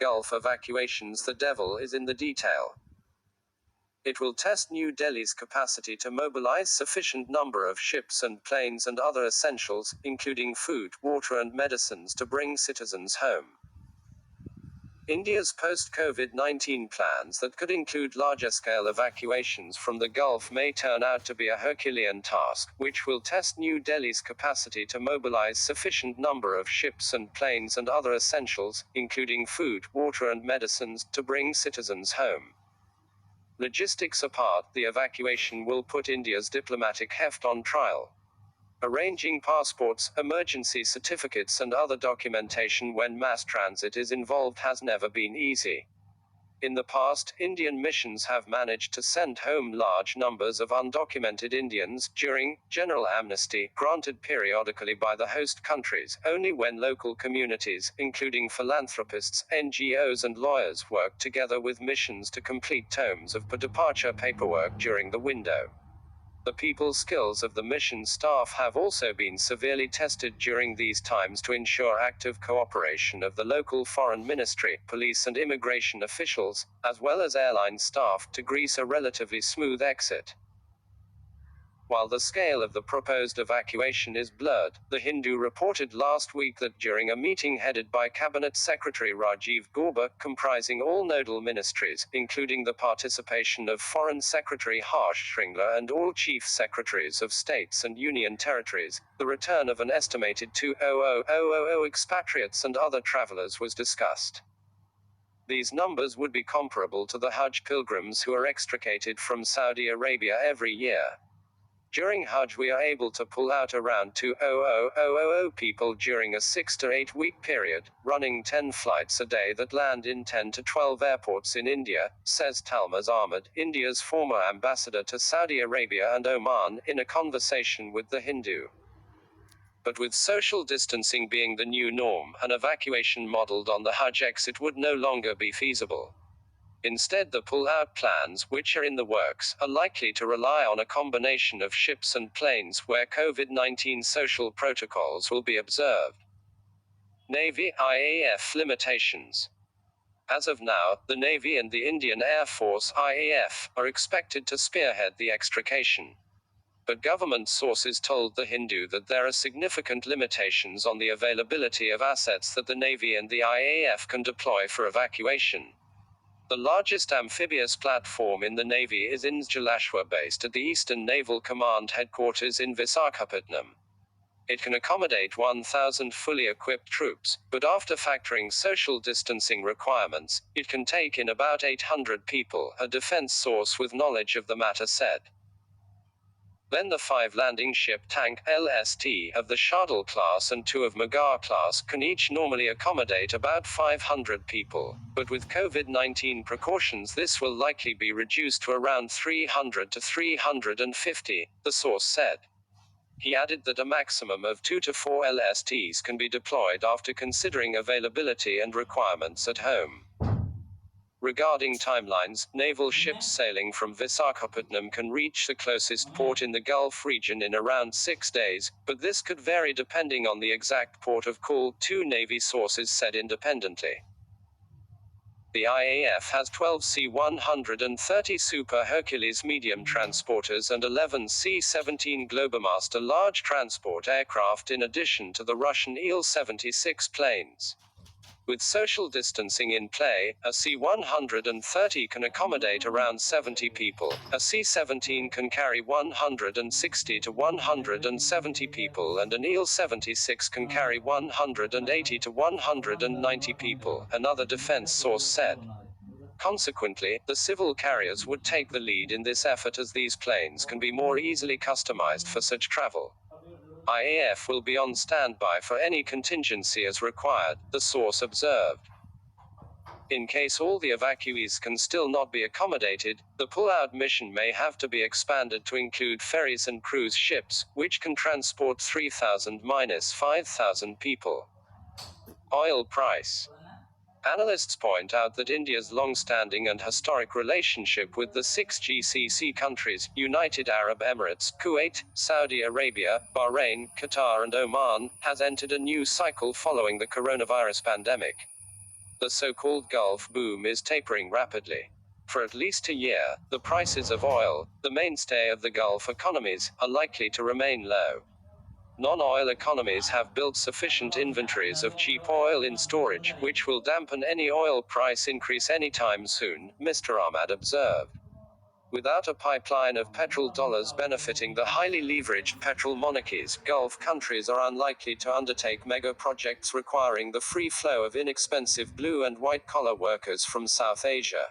Gulf evacuations. The devil is in the detail. It will test New Delhi's capacity to mobilize sufficient number of ships and planes and other essentials, including food, water and medicines, to bring citizens home. India's post-COVID-19 plans that could include larger-scale evacuations from the Gulf may turn out to be a Herculean task, which will test New Delhi's capacity to mobilize sufficient number of ships and planes and other essentials, including food, water and medicines, to bring citizens home. Logistics apart, the evacuation will put India's diplomatic heft on trial. Arranging passports, emergency certificates and other documentation when mass transit is involved has never been easy. In the past, Indian missions have managed to send home large numbers of undocumented Indians during general amnesty, granted periodically by the host countries, only when local communities, including philanthropists, NGOs and lawyers, worked together with missions to complete tomes of departure paperwork during the window. The people skills of the mission staff have also been severely tested during these times to ensure active cooperation of the local foreign ministry, police and immigration officials, as well as airline staff, to grease a relatively smooth exit. While the scale of the proposed evacuation is blurred, The Hindu reported last week that during a meeting headed by Cabinet Secretary Rajiv Gauba, comprising all nodal ministries, including the participation of Foreign Secretary Harsh Shringla and all Chief Secretaries of States and Union Territories, the return of an estimated 200,000 expatriates and other travelers was discussed. These numbers would be comparable to the Hajj pilgrims who are extricated from Saudi Arabia every year. During Hajj we are able to pull out around 200,000 people during a 6 to 8 week period, running 10 flights a day that land in 10 to 12 airports in India, says Talmaz Ahmad, India's former ambassador to Saudi Arabia and Oman, in a conversation with The Hindu. But with social distancing being the new norm, an evacuation modeled on the Hajj exit would no longer be feasible. Instead, the pull-out plans, which are in the works, are likely to rely on a combination of ships and planes where COVID-19 social protocols will be observed. Navy IAF limitations. As of now, the Navy and the Indian Air Force IAF are expected to spearhead the extrication. But government sources told The Hindu that there are significant limitations on the availability of assets that the Navy and the IAF can deploy for evacuation. The largest amphibious platform in the Navy is in Jalashwa, based at the Eastern Naval Command headquarters in Visakhapatnam. It can accommodate 1,000 fully equipped troops, but after factoring social distancing requirements, it can take in about 800 people, a defense source with knowledge of the matter said. Then the 5 landing ship tank LST of the Shardul class and 2 of Magar class can each normally accommodate about 500 people, but with COVID-19 precautions this will likely be reduced to around 300 to 350, the source said. He added that a maximum of 2 to 4 LSTs can be deployed after considering availability and requirements at home. Regarding timelines, naval ships sailing from Visakhapatnam can reach the closest port in the Gulf region in around 6 days, but this could vary depending on the exact port of call, 2 Navy sources said independently. The IAF has 12 C-130 Super Hercules medium transporters and 11 C-17 Globomaster large transport aircraft in addition to the Russian Il-76 planes. With social distancing in play, a C-130 can accommodate around 70 people, a C-17 can carry 160 to 170 people and an Il-76 can carry 180 to 190 people, another defense source said. Consequently, the civil carriers would take the lead in this effort as these planes can be more easily customized for such travel. IAF will be on standby for any contingency as required, the source observed. In case all the evacuees can still not be accommodated, the pull-out mission may have to be expanded to include ferries and cruise ships, which can transport 3,000-5,000 people. Oil price. Analysts point out that India's long-standing and historic relationship with the 6 GCC countries, United Arab Emirates, Kuwait, Saudi Arabia, Bahrain, Qatar and Oman, has entered a new cycle following the coronavirus pandemic. The so-called Gulf boom is tapering rapidly. For at least a year, the prices of oil, the mainstay of the Gulf economies, are likely to remain low. Non-oil economies have built sufficient inventories of cheap oil in storage, which will dampen any oil price increase anytime soon, Mr. Ahmad observed. Without a pipeline of petrol dollars benefiting the highly leveraged petrol monarchies, Gulf countries are unlikely to undertake mega projects requiring the free flow of inexpensive blue and white collar workers from South Asia.